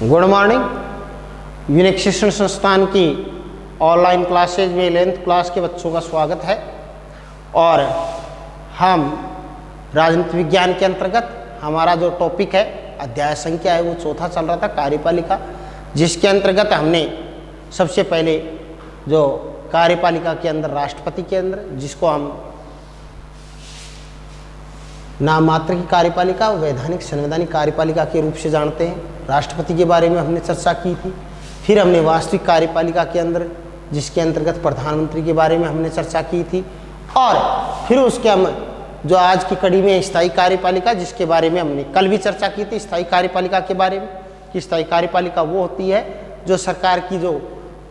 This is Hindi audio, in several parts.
Good morning. यूनिक शिक्षण संस्थान की ऑनलाइन क्लासेज में 11th क्लास के बच्चों का स्वागत है। और हम राजनीति विज्ञान के अंतर्गत हमारा जो टॉपिक है अध्याय संख्या है वो चौथा चल रहा था, कार्यपालिका, जिसके अंतर्गत हमने सबसे पहले जो कार्यपालिका के अंदर राष्ट्रपति के अंदर, जिसको हम नाम मात्र की कार्यपालिका, वैधानिक संवैधानिक कार्यपालिका के रूप से जानते हैं, राष्ट्रपति के बारे में हमने चर्चा की थी। फिर हमने वास्तविक कार्यपालिका के अंदर, जिसके अंतर्गत प्रधानमंत्री के बारे में हमने चर्चा की थी। और फिर उसके हम जो आज की कड़ी में स्थायी कार्यपालिका, जिसके बारे में हमने कल भी चर्चा की थी स्थायी कार्यपालिका के बारे में, कि स्थायी कार्यपालिका वो होती है जो सरकार की जो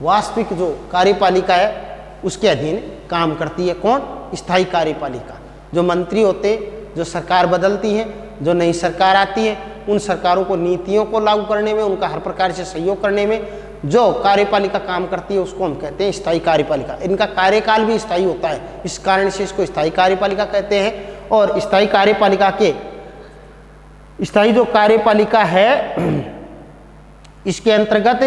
वास्तविक जो कार्यपालिका है उसके अधीन काम करती है। कौन? स्थायी कार्यपालिका। जो मंत्री होते, जो सरकार बदलती है, जो नई सरकार आती है, उन सरकारों को नीतियों को लागू करने में, उनका हर प्रकार से सहयोग करने में जो कार्यपालिका काम करती है उसको हम कहते हैं स्थायी कार्यपालिका। इनका कार्यकाल भी स्थायी होता है, इस कारण से इसको स्थायी कार्यपालिका कहते हैं। और स्थायी कार्यपालिका के स्थायी जो कार्यपालिका है इसके अंतर्गत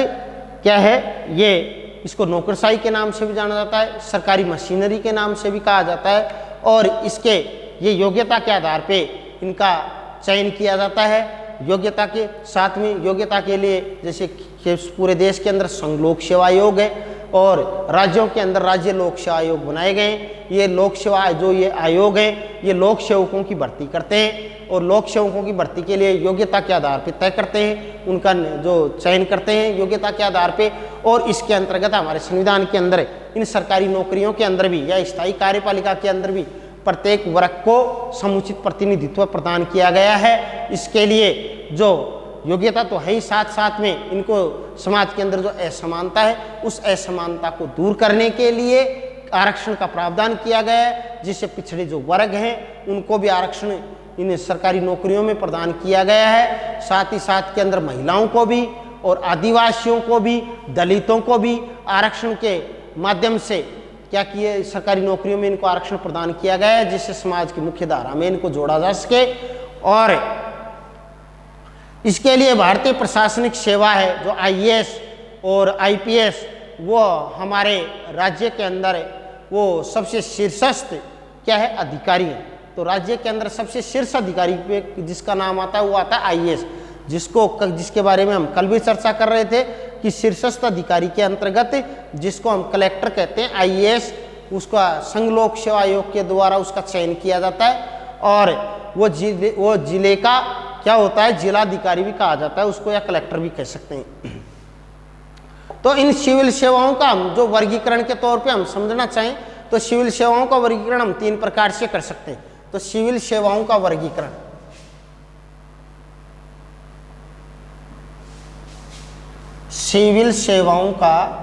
क्या है, ये इसको नौकरशाही के नाम से भी जाना जाता है, सरकारी मशीनरी के नाम से भी कहा जाता है। और इसके ये योग्यता के आधार पे इनका चयन किया जाता है। योग्यता के साथ में योग्यता के लिए जैसे पूरे देश के अंदर संघ लोक सेवा आयोग है और राज्यों के अंदर राज्य लोक सेवा आयोग बनाए गए हैं। ये लोक सेवा जो ये आयोग है ये लोक सेवकों की भर्ती करते हैं और लोक सेवकों की भर्ती के लिए योग्यता के आधार पर तय करते हैं, उनका जो चयन करते हैं योग्यता के आधार पे। और इसके अंतर्गत हमारे संविधान के अंदर इन सरकारी नौकरियों के अंदर भी या स्थायी कार्यपालिका के अंदर भी प्रत्येक वर्ग को समुचित प्रतिनिधित्व प्रदान किया गया है। इसके लिए जो योग्यता तो है ही, साथ साथ में इनको समाज के अंदर जो असमानता है उस असमानता को दूर करने के लिए आरक्षण का प्रावधान किया गया है, जिससे पिछड़े जो वर्ग हैं उनको भी आरक्षण इन सरकारी नौकरियों में प्रदान किया गया है। साथ ही साथ के अंदर महिलाओं को भी और आदिवासियों को भी, दलितों को भी आरक्षण के माध्यम से क्या किए, सरकारी नौकरियों में इनको आरक्षण प्रदान किया गया है, जिससे समाज की मुख्य धारा में इनको जोड़ा जा सके। और इसके लिए भारतीय प्रशासनिक सेवा है जो IAS और IPS, वो हमारे राज्य के अंदर वो सबसे शीर्षस्थ क्या है, अधिकारी है। तो राज्य के अंदर सबसे शीर्ष अधिकारी पे जिसका नाम आता है वो आता है IAS, जिसके बारे में हम कल भी चर्चा कर रहे थे कि शीर्षस्थ अधिकारी के अंतर्गत जिसको हम कलेक्टर कहते हैं IAS, उसका संघ लोक सेवा आयोग के द्वारा उसका चयन किया जाता है। और वो जिले का क्या होता है, जिलाधिकारी भी कहा जाता है उसको, या कलेक्टर भी कह सकते हैं। तो इन सिविल सेवाओं का हम जो वर्गीकरण के तौर पे हम समझना चाहें तो सिविल सेवाओं का वर्गीकरण हम 3 प्रकार से कर सकते हैं। तो सिविल सेवाओं का वर्गीकरण, सिविल सेवाओं का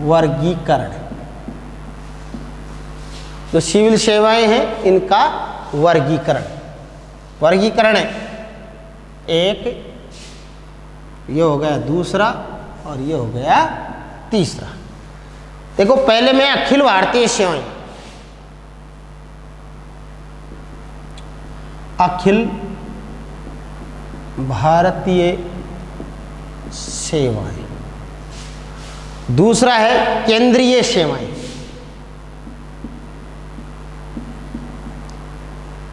वर्गीकरण, जो सिविल सेवाएं हैं इनका वर्गीकरण है। एक ये हो गया, दूसरा और ये हो गया तीसरा। देखो पहले में अखिल भारतीय सेवाएं, अखिल भारतीय सेवाएं। दूसरा है केंद्रीय सेवाएं,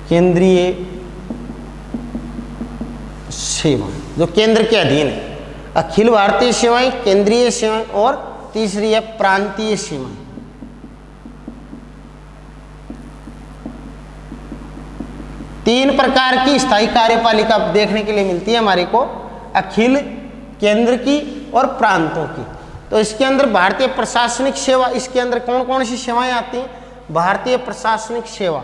केंद्रीय सेवाएं जो केंद्र के अधीन है। अखिल भारतीय सेवाएं, केंद्रीय सेवाएं और तीसरी है प्रांतीय सेवाएं। तीन प्रकार की स्थायी कार्यपालिका देखने के लिए मिलती है हमारे को, अखिल, केंद्र की और प्रांतों की। तो इसके अंदर भारतीय प्रशासनिक सेवा, इसके अंदर कौन कौन सी सेवाएं आती हैं? भारतीय प्रशासनिक सेवा,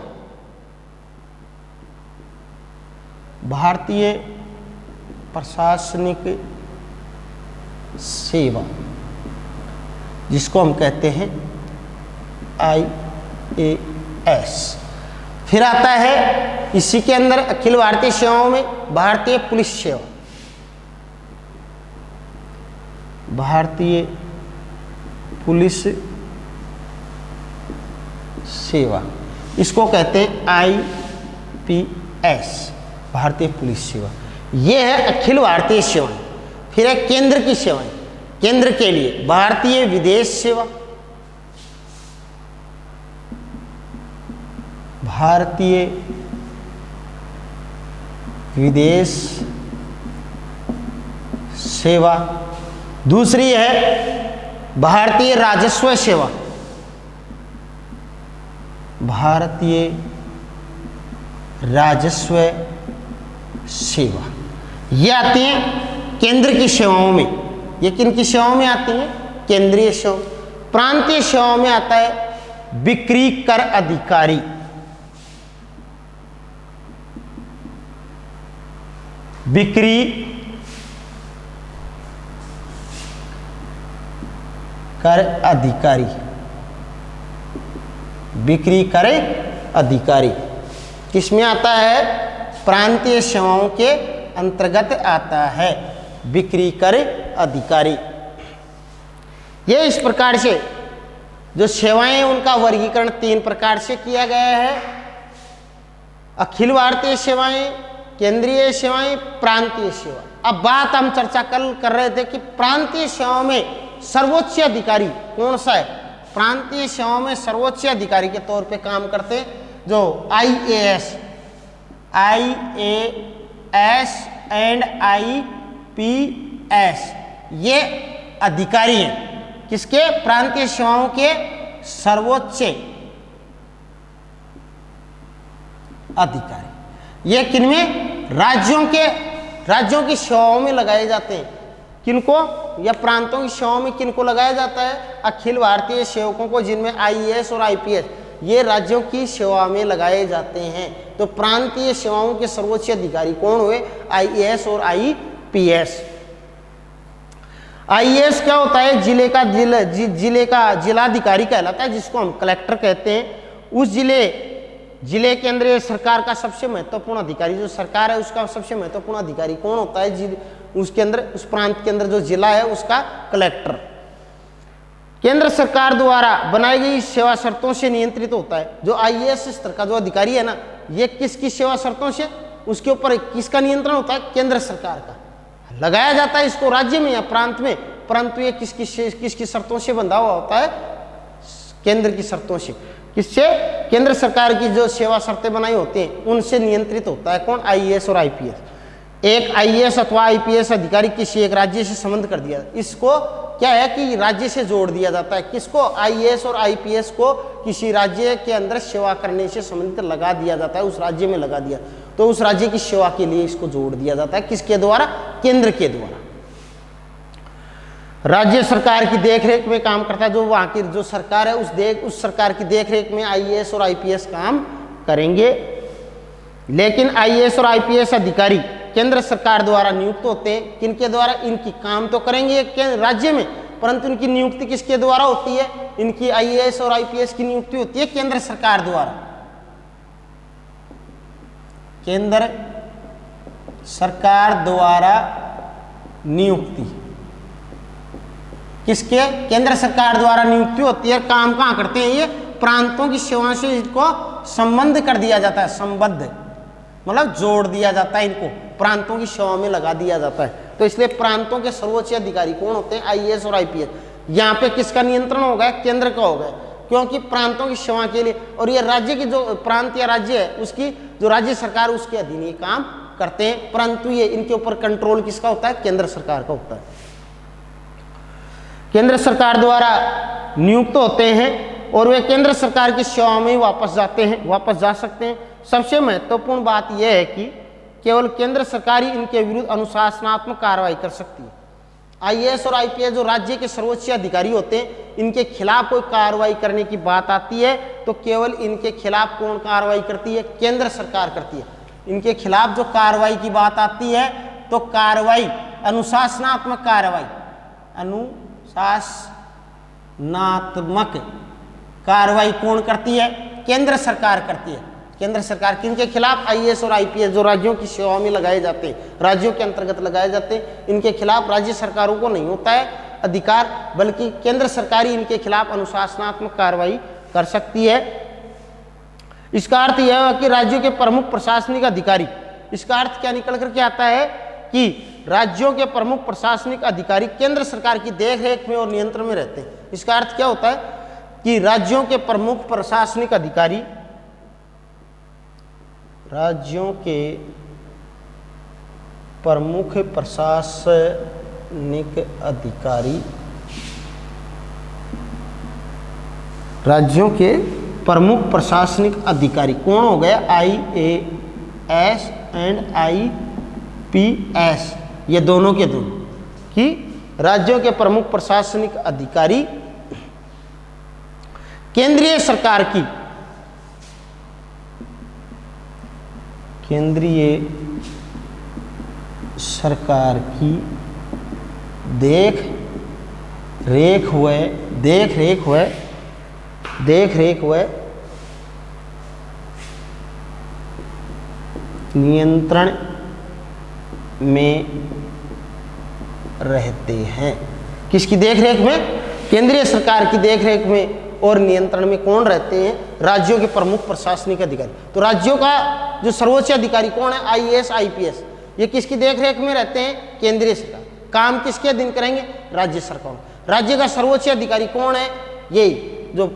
भारतीय प्रशासनिक सेवा जिसको हम कहते हैं IAS। फिर आता है इसी के अंदर अखिल भारतीय सेवाओं में भारतीय पुलिस सेवा, भारतीय पुलिस सेवा। इसको कहते हैं IPS, भारतीय पुलिस सेवा। ये है अखिल भारतीय सेवाएं। फिर है केंद्र की सेवाएं। केंद्र के लिए भारतीय विदेश सेवा, भारतीय विदेश सेवा। दूसरी है भारतीय राजस्व सेवा, भारतीय राजस्व सेवा। ये आती हैं केंद्र की सेवाओं में। ये किन की सेवाओं में आती हैं? केंद्रीय सेवा। प्रांतीय सेवाओं में आता है बिक्री कर अधिकारी, बिक्री कर अधिकारी, बिक्री कर अधिकारी किसमें आता है? प्रांतीय सेवाओं के अंतर्गत आता है बिक्री कर अधिकारी। ये इस प्रकार से जो सेवाएं उनका वर्गीकरण 3 प्रकार से किया गया है: अखिल भारतीय सेवाएं, केंद्रीय सेवाएं, प्रांतीय सेवा। अब बात हम चर्चा कल कर रहे थे कि प्रांतीय सेवाओं में सर्वोच्च अधिकारी कौन सा है? प्रांतीय सेवाओं में सर्वोच्च अधिकारी के तौर पे काम करते हैं जो IAS एंड IPS, ये अधिकारी हैं किसके? प्रांतीय सेवाओं के सर्वोच्च अधिकारी। ये किनमें? राज्यों की सेवाओं में लगाए जाते हैं। किनको? या प्रांतों की सेवाओं में किनको लगाया जाता है? अखिल भारतीय सेवकों को, जिनमें IAS और IPS ये राज्यों की सेवा में लगाए जाते हैं। तो प्रांतीय सेवाओं के सर्वोच्च अधिकारी कौन हुए? IAS और IPS। IAS क्या होता है? जिले का जिलाधिकारी कहलाता है, जिसको हम कलेक्टर कहते हैं। उस जिले के अंदर सरकार का सबसे महत्वपूर्ण अधिकारी, जो सरकार है उसका सबसे महत्वपूर्ण अधिकारी कौन होता है? उसके अंदर, उस प्रांत के अंदर जो जिला है उसका कलेक्टर। केंद्र सरकार द्वारा बनाई गई सेवा शर्तों से नियंत्रित होता है। जो IAS स्तर का जो अधिकारी है ना, ये किसकी सेवा शर्तों से, उसके ऊपर किसका नियंत्रण होता है? केंद्र सरकार का। लगाया जाता है इसको राज्य में या प्रांत में, परंतु ये किसकी शर्तों से बंधा हुआ होता है? केंद्र की शर्तों से। किससे? केंद्र सरकार की जो सेवा शर्तें बनाई होती हैं उनसे नियंत्रित होता है। कौन? IAS और IPS। एक IAS अथवा IPS अधिकारी किसी एक राज्य से संबंध कर दिया, इसको क्या है कि राज्य से जोड़ दिया जाता है। किसको? IAS और IPS को किसी राज्य के अंदर सेवा करने से संबंधित लगा दिया जाता है, उस राज्य में लगा दिया, तो उस राज्य की सेवा के लिए इसको जोड़ दिया जाता है। किसके द्वारा? केंद्र के द्वारा। राज्य सरकार की देखरेख में काम करता है। जो वहाँ की जो सरकार है उस सरकार की देखरेख में IAS और IPS काम करेंगे। लेकिन IAS और IPS अधिकारी केंद्र सरकार द्वारा नियुक्त होते हैं। किनके द्वारा? इनकी काम तो करेंगे राज्य में, परंतु इनकी नियुक्ति किसके द्वारा होती है? इनकी IAS और IPS की नियुक्ति होती है केंद्र सरकार द्वारा। केंद्र सरकार द्वारा नियुक्ति किसके? केंद्र सरकार द्वारा नियुक्ति होती है। काम कहाँ करते हैं? ये प्रांतों की सेवाओं से इनको संबंध कर दिया जाता है, संबद्ध मतलब जोड़ दिया जाता है, इनको प्रांतों की सेवा में लगा दिया जाता है। तो इसलिए प्रांतों के सर्वोच्च अधिकारी कौन होते हैं? IAS और IPS। यहाँ पे किसका नियंत्रण होगा? केंद्र का होगा, क्योंकि प्रांतों की सेवा के लिए, और ये राज्य की जो प्रांत या राज्य है उसकी जो राज्य सरकार उसके अधीन ये काम करते हैं, परंतु ये इनके ऊपर कंट्रोल किसका होता है? केंद्र सरकार का होता है। केंद्र सरकार द्वारा नियुक्त होते हैं और वे केंद्र सरकार की सेवा में वापस जा सकते हैं। सबसे महत्वपूर्ण बात यह है कि केवल केंद्र सरकार ही इनके विरुद्ध अनुशासनात्मक कार्रवाई कर सकती है। IAS और IPS जो राज्य के सर्वोच्च अधिकारी होते हैं, इनके खिलाफ कोई कार्रवाई करने की बात आती है तो केवल इनके खिलाफ कौन कार्रवाई करती है? केंद्र सरकार करती है। इनके खिलाफ जो कार्रवाई की बात आती है तो कार्रवाई, अनुशासनात्मक कार्रवाई, अनुशासनात्मक कार्रवाई कौन करती है? केंद्र सरकार करती है। केंद्र सरकार किनके खिलाफ? IAS और IPS जो राज्यों की सेवा में लगाए जाते हैं, राज्यों के अंतर्गत लगाए जाते हैं, इनके खिलाफ राज्य सरकारों को नहीं होता है अधिकार, बल्कि केंद्र सरकार ही इनके खिलाफ अनुशासनात्मक कार्रवाई कर सकती है। इसका अर्थ यह है कि राज्यों के प्रमुख प्रशासनिक अधिकारी, इसका अर्थ क्या निकल करके आता है कि राज्यों के प्रमुख प्रशासनिक अधिकारी केंद्र सरकार की देखरेख में और नियंत्रण में रहते हैं। इसका अर्थ क्या होता है कि राज्यों के प्रमुख प्रशासनिक अधिकारी, राज्यों के प्रमुख प्रशासनिक अधिकारी, राज्यों के प्रमुख प्रशासनिक अधिकारी कौन हो गया? IAS एंड IPS, ये दोनों के दोनों कि राज्यों के प्रमुख प्रशासनिक अधिकारी केंद्रीय सरकार की देख रेख हुए नियंत्रण में रहते हैं। किसकी देखरेख में? केंद्रीय सरकार की देखरेख में और नियंत्रण में कौन रहते हैं? राज्यों के प्रमुख प्रशासनिक अधिकारी। तो राज्यों का जो सर्वोच्च अधिकारी कौन है? IAS IPS। ये किसकी देखरेख में रहते हैं? केंद्रीय सरकार। काम किसके अधीन करेंगे? राज्य सरकार। राज्य का सर्वोच्च अधिकारी कौन है? यही जो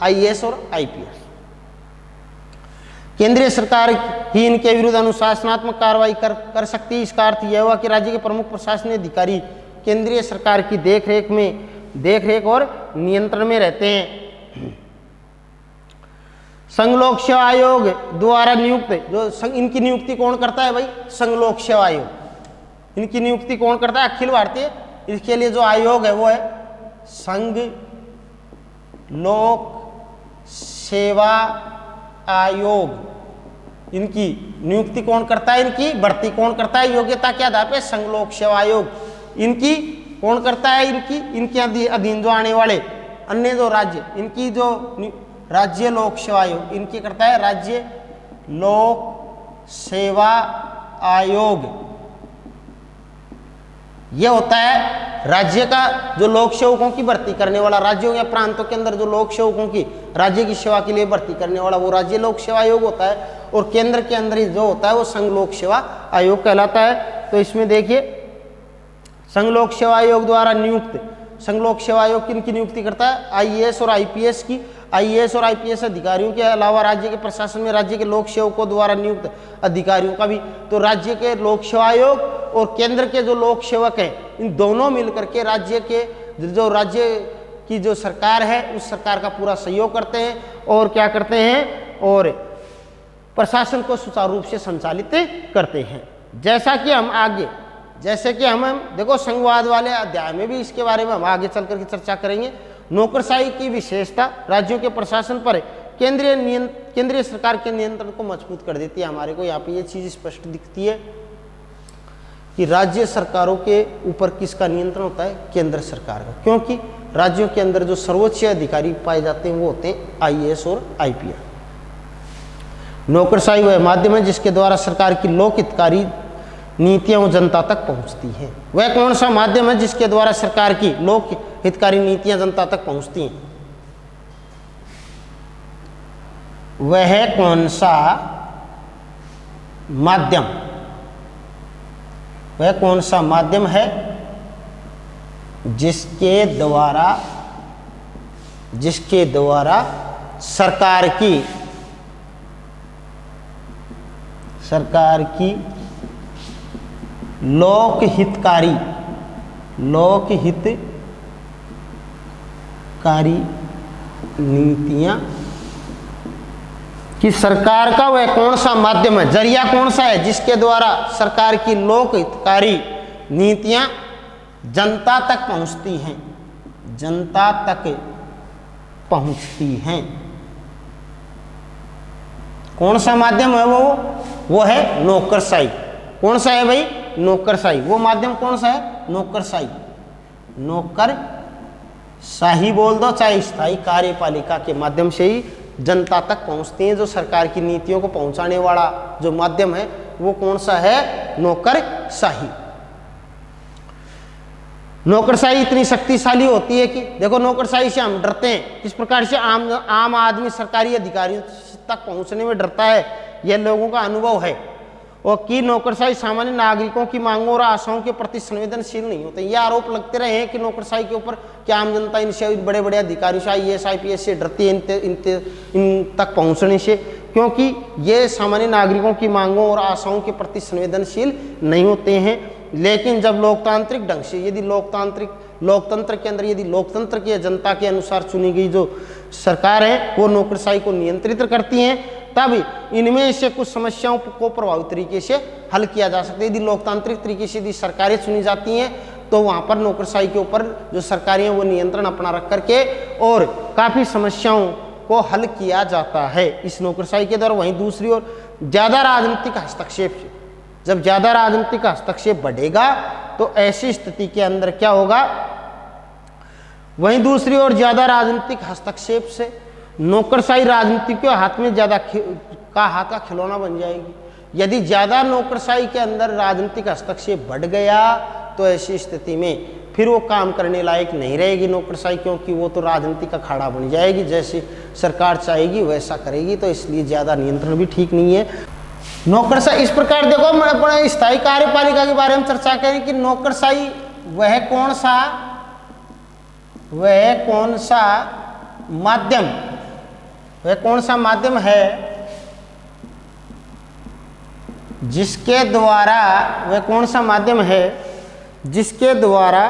IAS और IPS। केंद्रीय सरकार ही इनके विरुद्ध अनुशासनात्मक कार्रवाई कर सकती है। इसका अर्थ यह हुआ कि राज्य के प्रमुख प्रशासनिक अधिकारी केंद्रीय सरकार की देखरेख और नियंत्रण में रहते हैं। संघ लोक सेवा आयोग द्वारा नियुक्त, जो इनकी नियुक्ति कौन करता है भाई? संघ लोक सेवा आयोग। इनकी नियुक्ति कौन करता है? अखिल भारतीय। इसके लिए जो आयोग है वो है संघ लोक सेवा आयोग। इनकी नियुक्ति कौन करता है? इनकी भर्ती कौन करता है? योग्यता के आधार पर संघ लोक सेवा आयोग। इनकी कौन करता है? इनके अधीन जो आने वाले अन्य जो राज्य, इनकी जो राज्य लोक सेवा आयोग, इनकी करता है राज्य लोक सेवा आयोग। यह होता है राज्य का जो लोक सेवकों की भर्ती करने वाला, राज्यों या प्रांतों के अंदर जो लोक सेवकों की राज्य की सेवा के लिए भर्ती करने वाला वो राज्य लोक सेवा आयोग होता है। और केंद्र के अंदर ही जो होता है वो संघ लोक सेवा आयोग कहलाता है। तो इसमें देखिए संघ लोक सेवा आयोग द्वारा नियुक्त, संघ लोक सेवा आयोग किनकी नियुक्ति करता है? IAS और IPS की। IAS और IPS अधिकारियों के अलावा राज्य के प्रशासन में राज्य के लोक सेवकों द्वारा नियुक्त अधिकारियों का भी। तो राज्य के लोक सेवा आयोग और केंद्र के जो लोक सेवक हैं, इन दोनों मिलकर के राज्य की जो सरकार है उस सरकार का पूरा सहयोग करते हैं और क्या करते हैं? और प्रशासन को सुचारू रूप से संचालित करते हैं। जैसे कि हम देखो संघवाद वाले अध्याय में भी इसके बारे में हम आगे चल करके चर्चा करेंगे। नौकरशाही की विशेषता राज्यों के प्रशासन पर केंद्रीय सरकार के नियंत्रण को मजबूत कर देती है। हमारे को यहाँ पे ये चीज स्पष्ट दिखती है कि राज्य सरकारों के ऊपर किसका नियंत्रण होता है? केंद्र सरकार का। क्योंकि राज्यों के अंदर जो सर्वोच्च अधिकारी पाए जाते हैं वो होते हैं IAS और IPS। नौकरशाही वह माध्यम है जिसके द्वारा सरकार की लोक हितकारी नीतियां जनता तक पहुंचती हैं। वह कौन सा माध्यम है जिसके द्वारा सरकार की लोक हितकारी नीतियां जनता तक पहुंचती हैं? वह कौन सा माध्यम है जिसके द्वारा सरकार की लोक हितकारी नीतियां कि सरकार का वह कौन सा माध्यम है, जरिया कौन सा है जिसके द्वारा सरकार की लोक हितकारी नीतियां जनता तक पहुंचती हैं। कौन सा माध्यम है वो है नौकरशाही। कौन सा है भाई? नौकरशाही। वो माध्यम कौन सा है? नौकरशाही बोल दो, चाहे स्थायी कार्यपालिका के माध्यम से ही जनता तक पहुंचती हैं। जो सरकार की नीतियों को पहुंचाने वाला जो माध्यम है वो कौन सा है? नौकरशाही। नौकरशाही इतनी शक्तिशाली होती है कि देखो नौकरशाही से हम डरते हैं। किस प्रकार से? आम आदमी सरकारी अधिकारियों तक पहुंचने में डरता है, यह लोगों का अनुभव है। और कि नौकरशाही सामान्य नागरिकों की मांगों और आशाओं के प्रति संवेदनशील नहीं होते। ये आरोप लगते रहे हैं कि नौकरशाही के ऊपर क्या आम जनता इनसे, बड़े बड़े अधिकारियों से, IAS IPS से डरती है इन तक पहुंचने से, क्योंकि ये सामान्य नागरिकों की मांगों और आशाओं के प्रति संवेदनशील नहीं होते हैं। लेकिन जब लोकतांत्रिक ढंग से, यदि लोकतंत्र के अंदर यदि लोकतंत्र की जनता के अनुसार चुनी गई जो सरकार है वो नौकरशाही को नियंत्रित करती हैं, तब इनमें से कुछ समस्याओं को प्रभावी तरीके से हल किया जा सकता है। यदि लोकतांत्रिक तरीके से यदि सरकारें चुनी जाती हैं तो वहाँ पर नौकरशाही के ऊपर जो सरकारें हैं वो नियंत्रण अपना रख करके और काफ़ी समस्याओं को हल किया जाता है इस नौकरशाही के द्वारा। वहीं दूसरी ओर ज़्यादा राजनीतिक हस्तक्षेप से, जब ज़्यादा राजनीतिक हस्तक्षेप बढ़ेगा तो ऐसी स्थिति के अंदर क्या होगा, वहीं दूसरी ओर ज़्यादा राजनीतिक हस्तक्षेप से नौकरशाही राजनीति के हाथ में हाथ का खिलौना बन जाएगी। यदि ज़्यादा नौकरशाही के अंदर राजनीतिक हस्तक्षेप बढ़ गया तो ऐसी स्थिति में फिर वो काम करने लायक नहीं रहेगी नौकरशाही, क्योंकि वो तो राजनीति का अखाड़ा बन जाएगी। जैसे सरकार चाहेगी वैसा करेगी, तो इसलिए ज़्यादा नियंत्रण भी ठीक नहीं है। नौकरशाही इस प्रकार, देखो अपने स्थायी कार्यपालिका के बारे में चर्चा करें कि नौकरशाही वह कौन सा माध्यम है जिसके द्वारा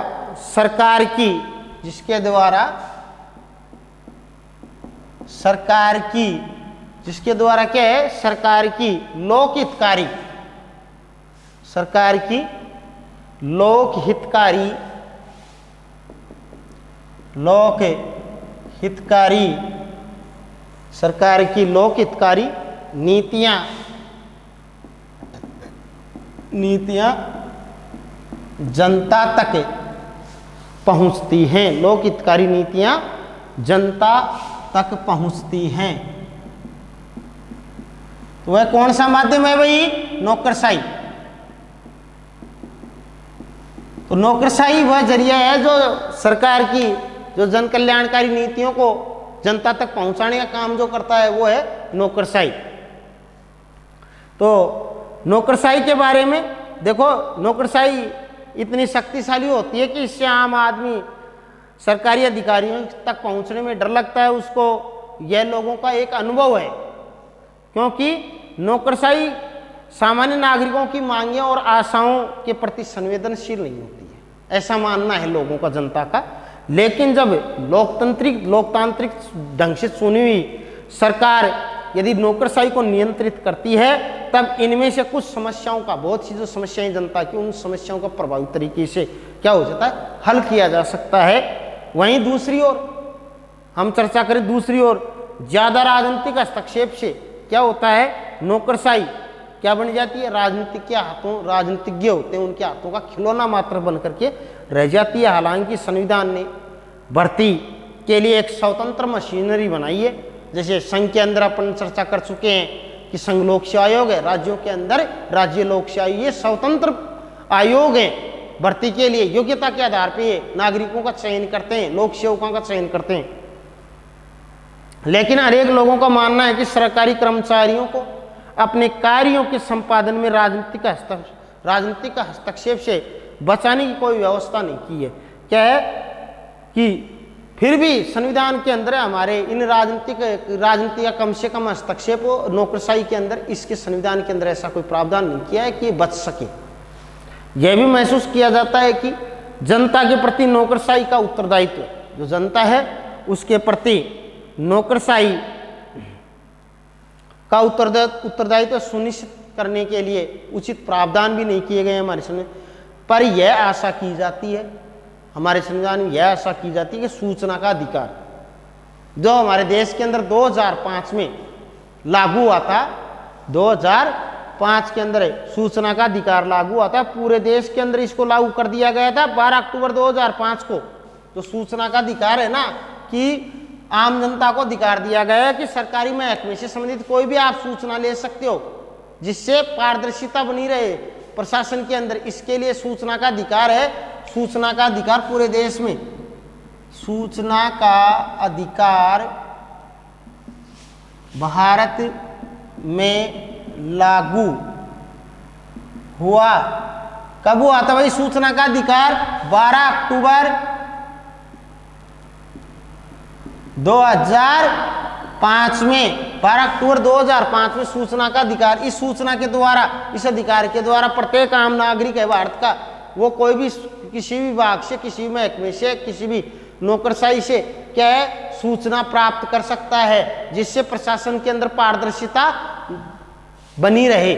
सरकार की लोकहितकारी नीतियां जनता तक पहुंचती हैं। लोकहितकारी नीतियां जनता तक पहुंचती हैं, तो वह कौन सा माध्यम है भाई? नौकरशाही। तो नौकरशाही वह जरिया है जो सरकार की जो जन कल्याणकारी नीतियों को जनता तक पहुंचाने का काम जो करता है वो है नौकरशाही। तो नौकरशाही के बारे में देखो, नौकरशाही इतनी शक्तिशाली होती है कि इससे आम आदमी सरकारी अधिकारियों तक पहुंचने में डर लगता है उसको। यह लोगों का एक अनुभव है, क्योंकि नौकरशाही सामान्य नागरिकों की मांगें और आशाओं के प्रति संवेदनशील नहीं होती है, ऐसा मानना है लोगों का, जनता का। लेकिन जब लोकतांत्रिक ढंग से चुनी हुई सरकार यदि नौकरशाही को नियंत्रित करती है, तब इनमें से कुछ समस्याओं का, बहुत सी जो समस्याएं जनता की, उन समस्याओं का प्रभावी तरीके से क्या हो जाता है, हल किया जा सकता है। वहीं दूसरी ओर हम चर्चा करें, दूसरी ओर ज़्यादा राजनीतिक हस्तक्षेप से क्या होता है, नौकरशाही क्या बन जाती है, राजनीतिज्ञ होते हैं उनके हाथों का खिलौना मात्र बन करके रह जाती है। हालांकि संविधान ने भर्ती के लिए एक स्वतंत्र मशीनरी बनाई है। जैसे संघ के अंदर अपन चर्चा कर चुके हैं कि संघ लोक सेवा आयोग है, राज्यों के अंदर राज्य लोक सेवा, ये स्वतंत्र आयोग है, भर्ती के लिए योग्यता के आधार पर नागरिकों का चयन करते हैं, लोक सेवकों का चयन करते हैं। लेकिन हर एक लोगों का मानना है कि सरकारी कर्मचारियों को अपने कार्यों के संपादन में राजनीतिक हस्तक्षेप से बचाने की कोई व्यवस्था नहीं की है। क्या है कि फिर भी संविधान के अंदर हमारे इन राजनीति का कम से कम हस्तक्षेप हो, नौकरशाही के अंदर इसके संविधान के अंदर ऐसा कोई प्रावधान नहीं किया है कि बच सके। यह भी महसूस किया जाता है कि जनता के प्रति नौकरशाही का उत्तरदायित्व, जो जनता है उसके प्रति नौकरशाही का उत्तरदायित्व सुनिश्चित करने के लिए उचित प्रावधान भी नहीं किए गए हमारे संविधान। पर यह आशा की जाती है, हमारे संविधान में यह आशा की जाती है कि सूचना का अधिकार जो हमारे देश के अंदर 2005 में लागू हुआ था, 2005 के अंदर सूचना का अधिकार लागू हुआ था, पूरे देश के अंदर इसको लागू कर दिया गया था 12 अक्टूबर 2005 को। जो सूचना का अधिकार है ना, कि आम जनता को अधिकार दिया गया है कि सरकारी महकमे से संबंधित कोई भी आप सूचना ले सकते हो, जिससे पारदर्शिता बनी रहे प्रशासन के अंदर, इसके लिए सूचना का अधिकार है। सूचना का अधिकार पूरे देश में, सूचना का अधिकार भारत में लागू हुआ। कब हुआ था भाई सूचना का अधिकार? 12 अक्टूबर 2005 में, 12 अक्टूबर 2005 में सूचना का अधिकार। इस सूचना के द्वारा, इस अधिकार के द्वारा प्रत्येक आम नागरिक है भारत का, वो कोई भी किसी भी विभाग से, किसी भी महकमे से, किसी भी नौकरशाही से क्या है सूचना प्राप्त कर सकता है, जिससे प्रशासन के अंदर पारदर्शिता बनी रहे।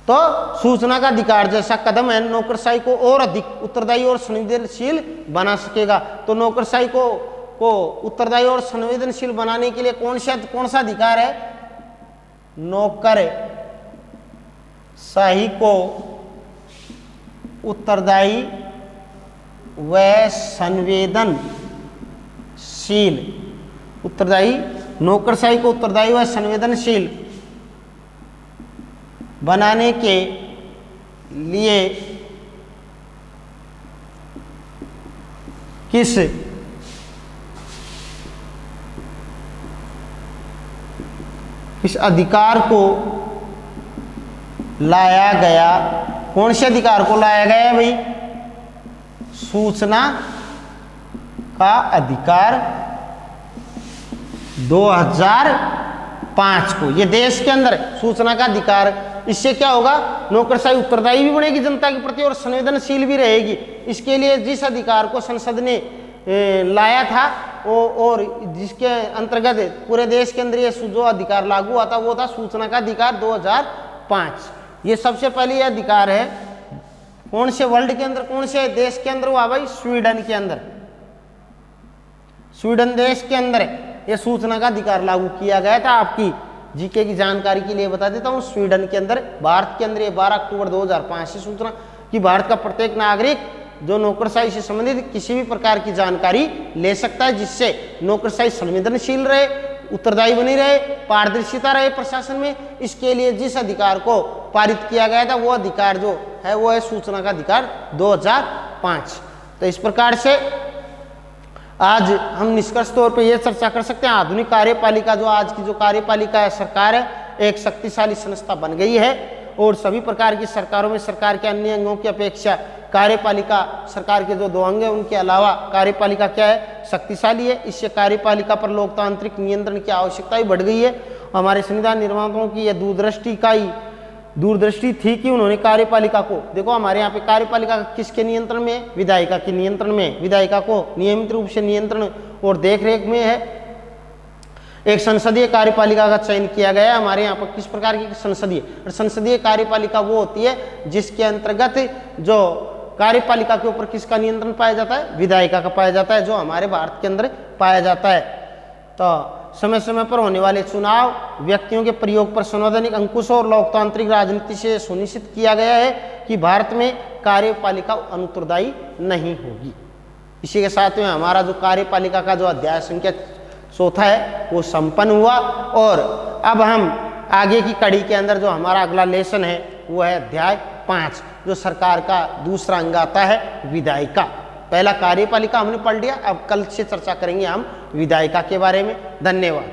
तो सूचना का अधिकार जैसा कदम है नौकरशाही को और अधिक उत्तरदायी और संवेदनशील बना सकेगा। तो नौकरशाही को उत्तरदायी और संवेदनशील बनाने के लिए कौन सा अधिकार है? नौकरशाही को उत्तरदायी व संवेदनशील, नौकरशाही को उत्तरदायी व संवेदनशील बनाने के लिए किस अधिकार को लाया गया? कौन से अधिकार को लाया गया है भाई? सूचना का अधिकार 2005 को। ये देश के अंदर सूचना का अधिकार, इससे क्या होगा? नौकरशाही उत्तरदायी भी बनेगी जनता के प्रति और संवेदनशील भी रहेगी। इसके लिए जिस अधिकार को संसद ने लाया था और जिसके अंतर्गत पूरे देश के अंदर ये जो अधिकार लागू हुआ था वो था सूचना का अधिकार 2005। ये सबसे पहले ये अधिकार है कौन से वर्ल्ड के अंदर, कौन से देश के अंदर हुआ भाई? स्वीडन के अंदर, स्वीडन देश के अंदर ये सूचना का अधिकार लागू किया गया था। आपकी जीके की जानकारी के लिए बता देता हूँ, स्वीडन के अंदर, भारत के अंदर ये 12 अक्टूबर 2005 से सूचना कि भारत का प्रत्येक नागरिक जो नौकरशाही से संबंधित किसी भी प्रकार की जानकारी ले सकता है, जिससे नौकरशाही संवेदनशील रहे, उत्तरदायी बनी रहे, पारदर्शिता रहे प्रशासन में। इसके लिए जिस अधिकार को पारित किया गया था वो अधिकार जो है वो है सूचना का अधिकार 2005। तो इस प्रकार से आज हम निष्कर्ष तौर पे ये चर्चा कर सकते हैं, आधुनिक कार्यपालिका जो आज की जो कार्यपालिका है, सरकार है, एक शक्तिशाली संस्था बन गई है और सभी प्रकार की सरकारों में सरकार के अन्य अंगों की अपेक्षा कार्यपालिका, सरकार के जो 2 अंग है उनके अलावा कार्यपालिका क्या है? शक्तिशाली है। इससे कार्यपालिका पर लोकतांत्रिक नियंत्रण की आवश्यकता ही बढ़ गई है। हमारे संविधान निर्माताओं की यह दूरदृष्टि थी कि उन्होंने कार्यपालिका को, देखो हमारे यहाँ पे कार्यपालिका किसके नियंत्रण में है? विधायिका के नियंत्रण में। विधायिका को नियमित रूप से नियंत्रण और देखरेख में है। एक संसदीय कार्यपालिका का चयन किया गया है। हमारे यहाँ पर किस प्रकार की संसदीय कार्यपालिका वो होती है जिसके अंतर्गत जो कार्यपालिका के ऊपर किसका नियंत्रण पाया जाता है? विधायिका का पाया जाता है, जो हमारे भारत के अंदर पाया जाता है। तो समय समय पर होने वाले चुनाव, व्यक्तियों के प्रयोग पर संवैधानिक अंकुश और लोकतांत्रिक राजनीति से सुनिश्चित किया गया है कि भारत में कार्यपालिका अनुत्तरदायी नहीं होगी। इसी के साथ में हमारा जो कार्यपालिका का जो अध्याय संख्या 4 है वो संपन्न हुआ। और अब हम आगे की कड़ी के अंदर जो हमारा अगला लेसन है वो है अध्याय 5, जो सरकार का दूसरा अंग आता है विधायिका। पहला कार्यपालिका हमने पढ़ लिया, अब कल से चर्चा करेंगे हम विधायिका के बारे में। धन्यवाद।